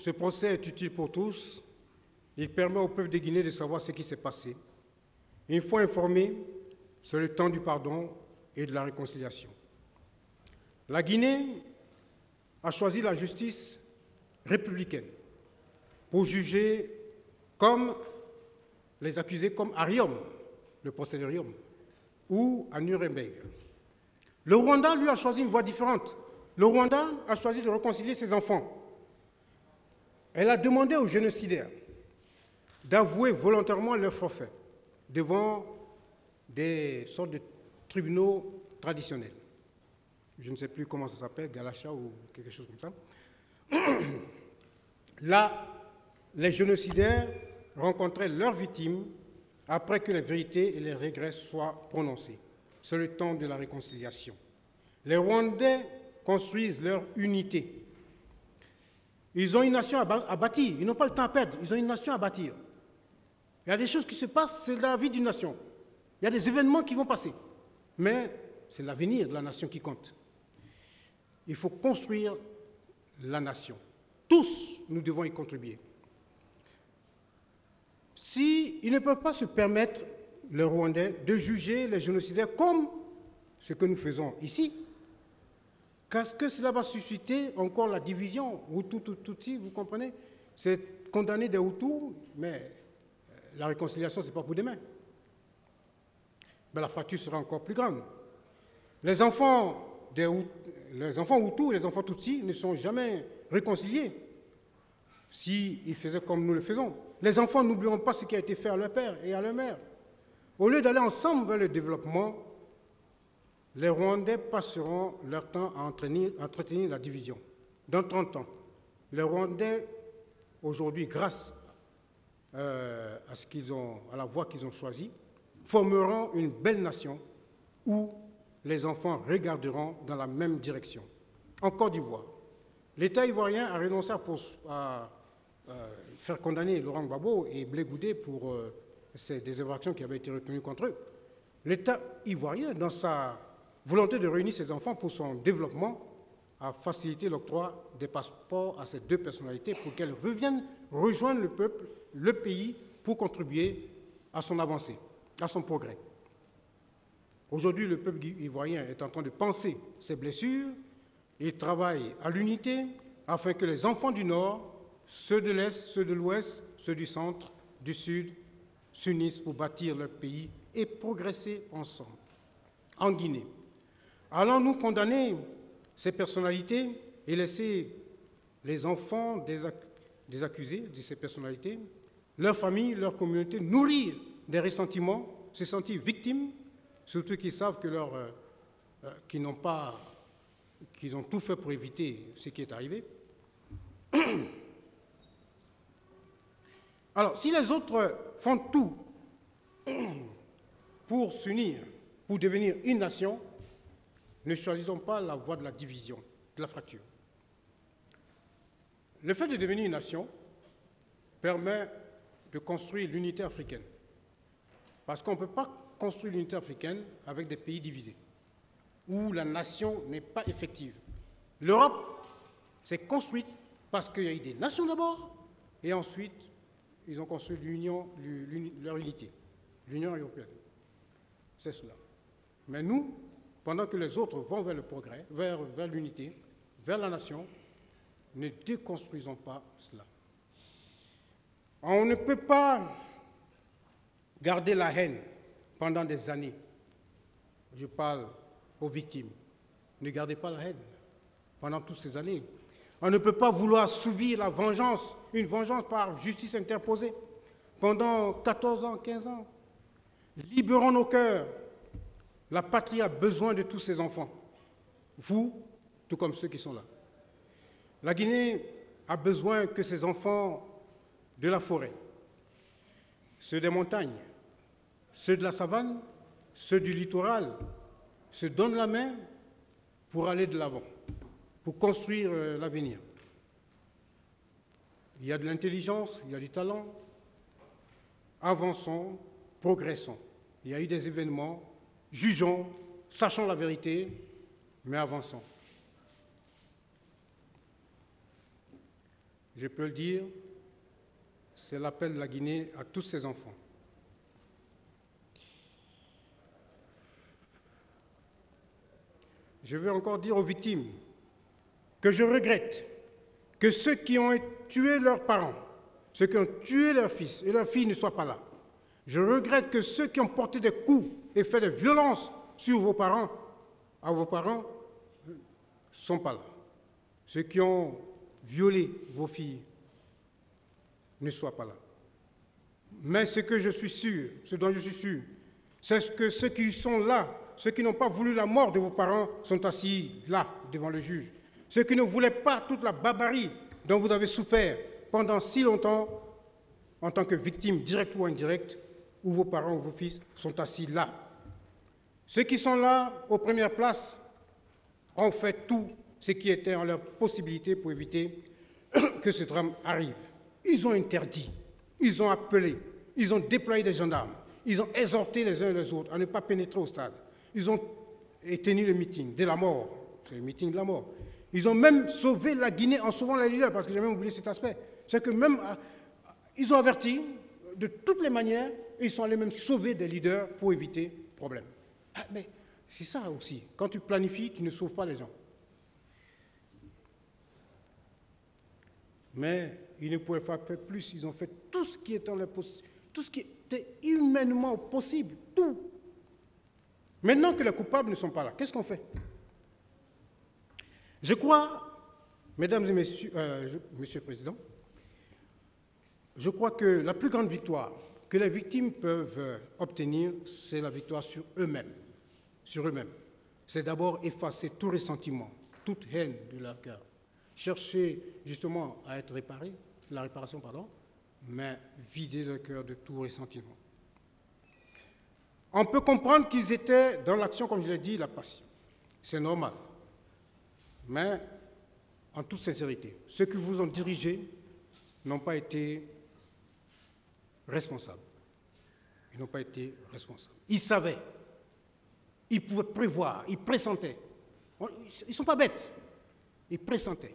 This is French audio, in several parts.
ce procès est utile pour tous. Il permet au peuple de Guinée de savoir ce qui s'est passé. Une fois informé, c'est le temps du pardon et de la réconciliation. La Guinée a choisi la justice républicaine pour juger comme les accusés comme à Riom, le procès de Riom, ou à Nuremberg. Le Rwanda, lui, a choisi une voie différente. Le Rwanda a choisi de réconcilier ses enfants. Elle a demandé aux génocidaires d'avouer volontairement leur forfait devant des sortes de tribunaux traditionnels. Je ne sais plus comment ça s'appelle, Galacha ou quelque chose comme ça. Là, les génocidaires rencontraient leurs victimes après que les vérités et les regrets soient prononcés. C'est le temps de la réconciliation. Les Rwandais construisent leur unité. Ils ont une nation à bâtir. Ils n'ont pas le temps à perdre. Ils ont une nation à bâtir. Il y a des choses qui se passent, c'est la vie d'une nation. Il y a des événements qui vont passer. Mais c'est l'avenir de la nation qui compte. Il faut construire la nation. Tous, nous devons y contribuer. S'ils ne peuvent pas se permettre, les Rwandais, de juger les génocidaires comme ce que nous faisons ici, qu'est-ce que cela va susciter encore la division Hutu-Tutsi, vous comprenez? C'est condamner des Hutus, mais la réconciliation, ce n'est pas pour demain. Mais la fracture sera encore plus grande. Les enfants Hutus et les enfants Tutsis ne sont jamais réconciliés s'ils faisaient comme nous le faisons. Les enfants n'oublieront pas ce qui a été fait à leur père et à leur mère. Au lieu d'aller ensemble vers le développement, les Rwandais passeront leur temps à entretenir la division. Dans 30 ans, les Rwandais, aujourd'hui, grâce à la voie qu'ils ont choisie, formeront une belle nation où les enfants regarderont dans la même direction. En Côte d'Ivoire, l'État ivoirien a renoncé à faire condamner Laurent Gbagbo et Blé Goudé pour des infractions qui avaient été retenues contre eux. L'État ivoirien, dans sa volonté de réunir ses enfants pour son développement, a facilité l'octroi des passeports à ces deux personnalités pour qu'elles reviennent rejoindre le peuple, le pays, pour contribuer à son avancée, à son progrès. Aujourd'hui, le peuple ivoirien est en train de panser ses blessures et travaille à l'unité afin que les enfants du Nord, ceux de l'Est, ceux de l'Ouest, ceux du Centre, du Sud, s'unissent pour bâtir leur pays et progresser ensemble. En Guinée, allons-nous condamner ces personnalités et laisser les enfants des accusés de ces personnalités, leurs familles, leur communauté nourrir des ressentiments, se sentir victimes, surtout qu'ils savent que qu'ils ont tout fait pour éviter ce qui est arrivé. Alors, si les autres font tout pour s'unir, pour devenir une nation, ne choisissons pas la voie de la division, de la fracture. Le fait de devenir une nation permet de construire l'unité africaine. Parce qu'on ne peut pas construire l'unité africaine avec des pays divisés, où la nation n'est pas effective. L'Europe s'est construite parce qu'il y a eu des nations d'abord, et ensuite, ils ont construit leur unité, l'Union européenne. C'est cela. Mais nous, pendant que les autres vont vers le progrès, vers l'unité, vers la nation, ne déconstruisons pas cela. On ne peut pas garder la haine pendant des années. Je parle aux victimes. Ne gardez pas la haine pendant toutes ces années. On ne peut pas vouloir assouvir la vengeance, une vengeance par justice interposée pendant 14 ans, 15 ans. Libérons nos cœurs. La patrie a besoin de tous ses enfants. Vous, tout comme ceux qui sont là. La Guinée a besoin que ses enfants de la forêt, ceux des montagnes, ceux de la savane, ceux du littoral, se donnent la main pour aller de l'avant, pour construire l'avenir. Il y a de l'intelligence, il y a du talent. Avançons, progressons. Il y a eu des événements, jugeons, sachons la vérité, mais avançons. je peux le dire, c'est l'appel de la Guinée à tous ses enfants. Je veux encore dire aux victimes que je regrette que ceux qui ont tué leurs parents, ceux qui ont tué leurs fils et leurs filles ne soient pas là. Je regrette que ceux qui ont porté des coups et fait des violences sur vos parents, à vos parents, ne sont pas là. Ceux qui ont violé vos filles ne soient pas là. Mais ce que je suis sûr, ce dont je suis sûr, c'est que ceux qui sont là, ceux qui n'ont pas voulu la mort de vos parents, sont assis là, devant le juge. Ceux qui ne voulaient pas toute la barbarie dont vous avez souffert pendant si longtemps, en tant que victimes directes ou indirectes, où vos parents ou vos fils sont assis là. Ceux qui sont là, aux premières places, ont fait tout ce qui était en leur possibilité pour éviter que ce drame arrive. Ils ont interdit, ils ont appelé, ils ont déployé des gendarmes, ils ont exhorté les uns et les autres à ne pas pénétrer au stade. Ils ont tenu le meeting de la mort, c'est le meeting de la mort. Ils ont même sauvé la Guinée en sauvant les leaders, parce que j'ai même oublié cet aspect. C'est que même, ils ont averti de toutes les manières, et ils sont allés même sauver des leaders pour éviter problème. Ah, mais c'est ça aussi. Quand tu planifies, tu ne sauves pas les gens. Mais ils ne pouvaient pas faire plus. Ils ont fait tout ce qui était tout ce qui était humainement possible, tout. Maintenant que les coupables ne sont pas là, qu'est-ce qu'on fait? Je crois, mesdames et messieurs, Monsieur le Président, je crois que la plus grande victoire que les victimes peuvent obtenir, c'est la victoire sur eux-mêmes. Sur eux-mêmes. C'est d'abord effacer tout ressentiment, toute haine de leur cœur. Chercher justement à être réparés, la réparation, pardon, mais vider leur cœur de tout ressentiment. On peut comprendre qu'ils étaient dans l'action, comme je l'ai dit, la passion. C'est normal. Mais, en toute sincérité, ceux qui vous ont dirigé n'ont pas été responsables. Ils n'ont pas été responsables. Ils savaient. Ils pouvaient prévoir. Ils pressentaient. Ils ne sont pas bêtes. Ils pressentaient.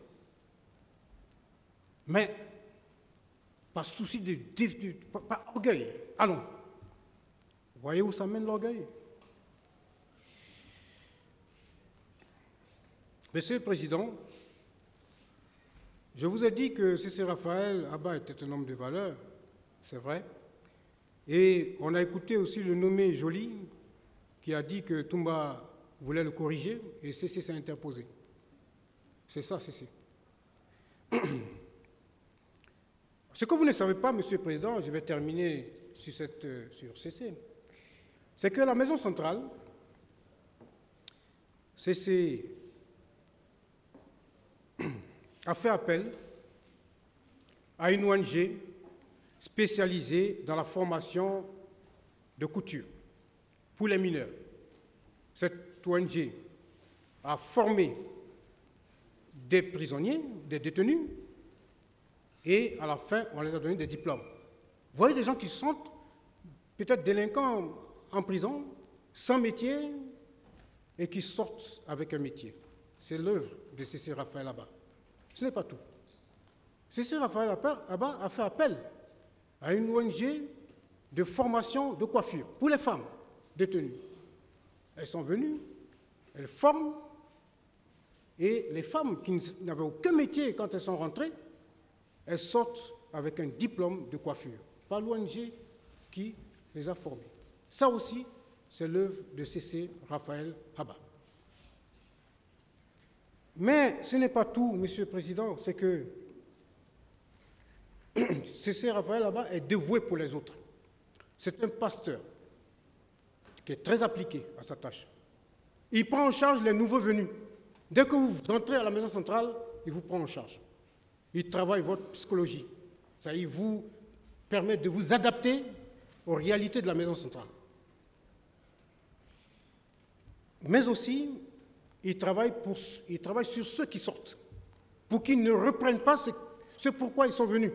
Mais, par souci par orgueil, allons. Voyez où ça mène l'orgueil? Monsieur le Président, je vous ai dit que C.C. Raphaël Haba était un homme de valeur, c'est vrai. Et on a écouté aussi le nommé Joly, qui a dit que Toumba voulait le corriger, et C.C. s'est interposé. C'est ça, C.C. Ce que vous ne savez pas, Monsieur le Président, je vais terminer sur C.C., c'est que la Maison centrale, C.C. a fait appel à une ONG spécialisée dans la formation de couture pour les mineurs. Cette ONG a formé des prisonniers, des détenus, et à la fin, on les a donné des diplômes. Vous voyez des gens qui sont peut-être délinquants en prison, sans métier, et qui sortent avec un métier. C'est l'œuvre de C.C. Raphaël Haba. Ce n'est pas tout. C.C. Raphaël Haba a fait appel à une ONG de formation de coiffure pour les femmes détenues. Elles sont venues, elles forment, et les femmes qui n'avaient aucun métier quand elles sont rentrées, elles sortent avec un diplôme de coiffure, par l'ONG qui les a formées. Ça aussi, c'est l'œuvre de C.C. Raphaël Haba. Mais ce n'est pas tout, Monsieur le Président, c'est que C.C. Raphaël Haba est dévoué pour les autres. C'est un pasteur qui est très appliqué à sa tâche. Il prend en charge les nouveaux venus. Dès que vous entrez à la maison centrale, il vous prend en charge. Il travaille votre psychologie. Ça, il vous permet de vous adapter aux réalités de la maison centrale. Mais aussi, il travaille sur ceux qui sortent, pour qu'ils ne reprennent pas ce pourquoi ils sont venus.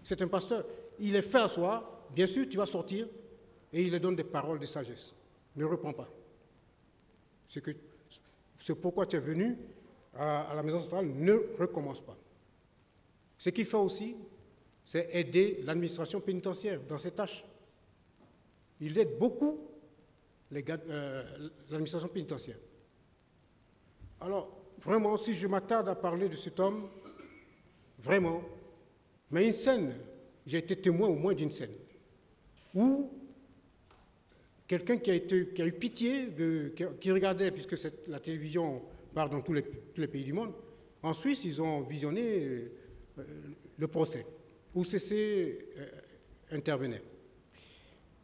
C'est un pasteur. Il les fait asseoir, bien sûr, tu vas sortir, et il leur donne des paroles de sagesse. Ne reprends pas. C'est pourquoi tu es venu, à la maison centrale ne recommence pas. Ce qu'il fait aussi, c'est aider l'administration pénitentiaire dans ses tâches. Il aide beaucoup l'administration pénitentiaire. Alors, vraiment, si je m'attarde à parler de cet homme, vraiment, mais une scène, j'ai été témoin au moins d'une scène, où quelqu'un qui a eu pitié, qui regardait, puisque la télévision part dans tous les pays du monde, en Suisse, ils ont visionné le procès, où CC intervenait.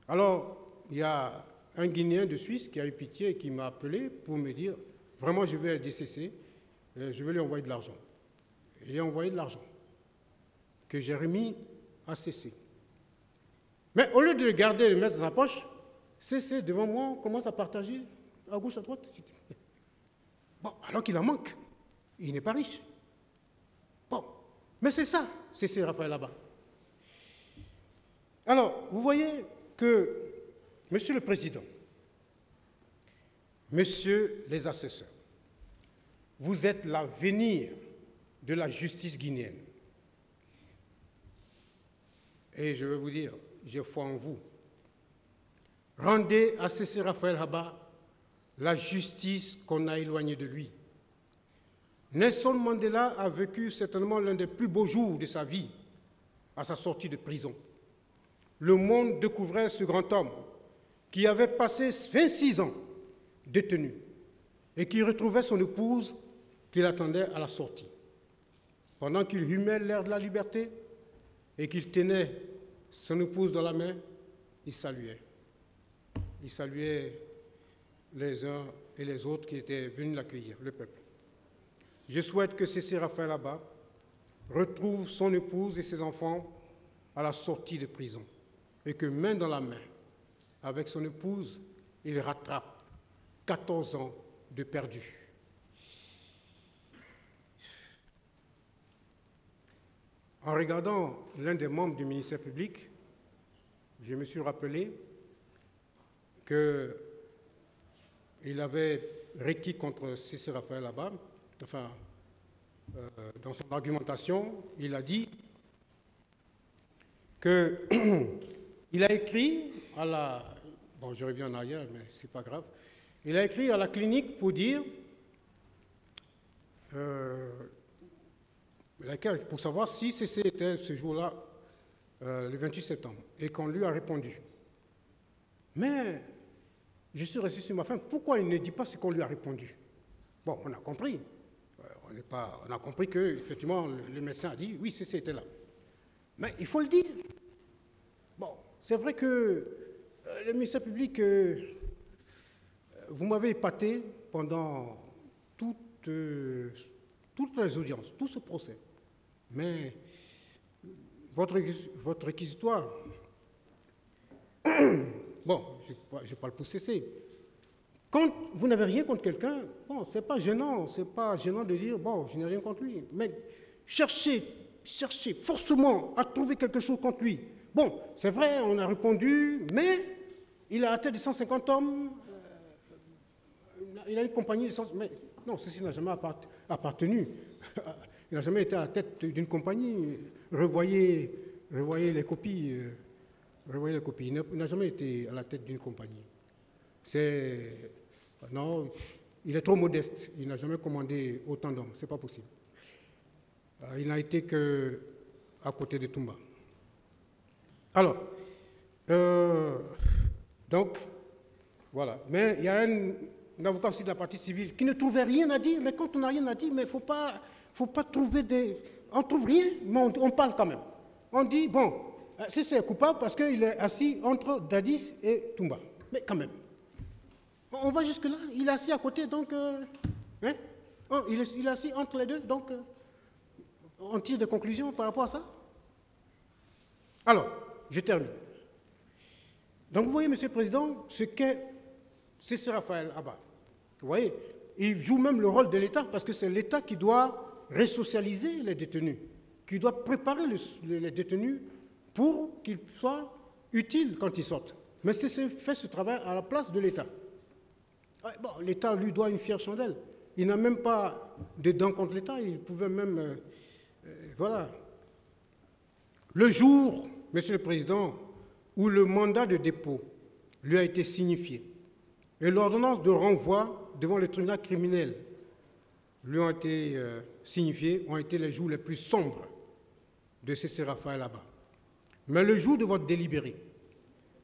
Alors, il y a un Guinéen de Suisse qui a eu pitié et qui m'a appelé pour me dire, vraiment, je vais aider CC, je vais lui envoyer de l'argent. Il a envoyé de l'argent que j'ai remis à CC. Mais au lieu de le garder et le mettre dans sa poche, CC, devant moi, commence à partager à gauche, à droite. Bon, alors qu'il en manque. Il n'est pas riche. Bon, mais c'est ça, CC Raphaël là-bas. Alors, vous voyez que, Monsieur le Président, Messieurs les assesseurs, vous êtes l'avenir de la justice guinéenne. Et je vais vous dire, j'ai foi en vous. Rendez à CC Raphaël Haba la justice qu'on a éloignée de lui. Nelson Mandela a vécu certainement l'un des plus beaux jours de sa vie à sa sortie de prison. Le monde découvrait ce grand homme qui avait passé 26 ans détenu et qui retrouvait son épouse qu'il attendait à la sortie. Pendant qu'il humait l'air de la liberté et qu'il tenait son épouse dans la main, il saluait. Il saluait les uns et les autres qui étaient venus l'accueillir, le peuple. Je souhaite que CC Raphaël Haba retrouve son épouse et ses enfants à la sortie de prison et que, main dans la main, avec son épouse, il rattrape 14 ans de perdu. En regardant l'un des membres du ministère public, je me suis rappelé qu'il avait requis contre CC Raphaël Haba, enfin, dans son argumentation, il a dit qu'il a écrit à la... Bon, je reviens en arrière, mais ce n'est pas grave. Il a écrit à la clinique pour dire... pour savoir si CC était ce jour-là, le 28 septembre, et qu'on lui a répondu. Mais je suis resté sur ma faim. Pourquoi il ne dit pas ce qu'on lui a répondu? Bon, on a compris. On a compris qu'effectivement, le médecin a dit, oui, CC était là. Mais il faut le dire. Bon, c'est vrai que le ministère public, vous m'avez épaté pendant toutes les audiences, tout ce procès. Mais votre réquisitoire, bon, je parle pour CC. Quand vous n'avez rien contre quelqu'un, bon, c'est pas gênant de dire, bon, je n'ai rien contre lui. Mais cherchez forcément à trouver quelque chose contre lui. Bon, c'est vrai, on a répondu, mais il a la tête de 150 hommes, il a une compagnie de 100... Mais non, ceci n'a jamais appartenu. Il n'a jamais été à la tête d'une compagnie. Revoyez les copies. Il n'a jamais été à la tête d'une compagnie. Non, il est trop modeste. Il n'a jamais commandé autant d'hommes. Ce n'est pas possible. Il n'a été qu'à côté de Toumba. Alors, donc, voilà. Mais il y a un avocat aussi de la partie civile qui ne trouvait rien à dire. Mais quand on n'a rien à dire, mais il ne faut pas trouver des... On ne trouve rien, mais on parle quand même. On dit, bon, c'est coupable parce qu'il est assis entre Dadis et Toumba. Mais quand même. On va jusque-là. Il est assis à côté, donc... hein? Il est assis entre les deux, donc... on tire des conclusions par rapport à ça. Alors, je termine. Donc, vous voyez, Monsieur le Président, ce qu'est CC Raphaël Haba. Vous voyez, il joue même le rôle de l'État, parce que c'est l'État qui doit resocialiser les détenus, qui doit préparer les détenus pour qu'ils soient utiles quand ils sortent. Mais CC fait ce travail à la place de l'État. Bon, l'État lui doit une fière chandelle. il n'a même pas de dents contre l'État, il pouvait même... voilà. Le jour, Monsieur le Président, où le mandat de dépôt lui a été signifié et l'ordonnance de renvoi devant le tribunal criminel lui ont été signifiées, ont été les jours les plus sombres de C.C. Raphaël Abba. Mais le jour de votre délibéré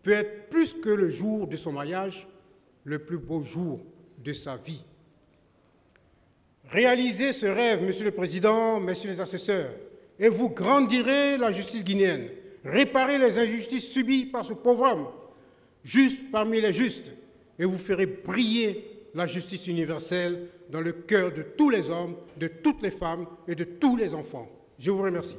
peut être plus que le jour de son mariage, le plus beau jour de sa vie. Réalisez ce rêve, Monsieur le Président, Messieurs les assesseurs, et vous grandirez la justice guinéenne. Réparez les injustices subies par ce pauvre homme, juste parmi les justes, et vous ferez briller la justice universelle dans le cœur de tous les hommes, de toutes les femmes et de tous les enfants. Je vous remercie.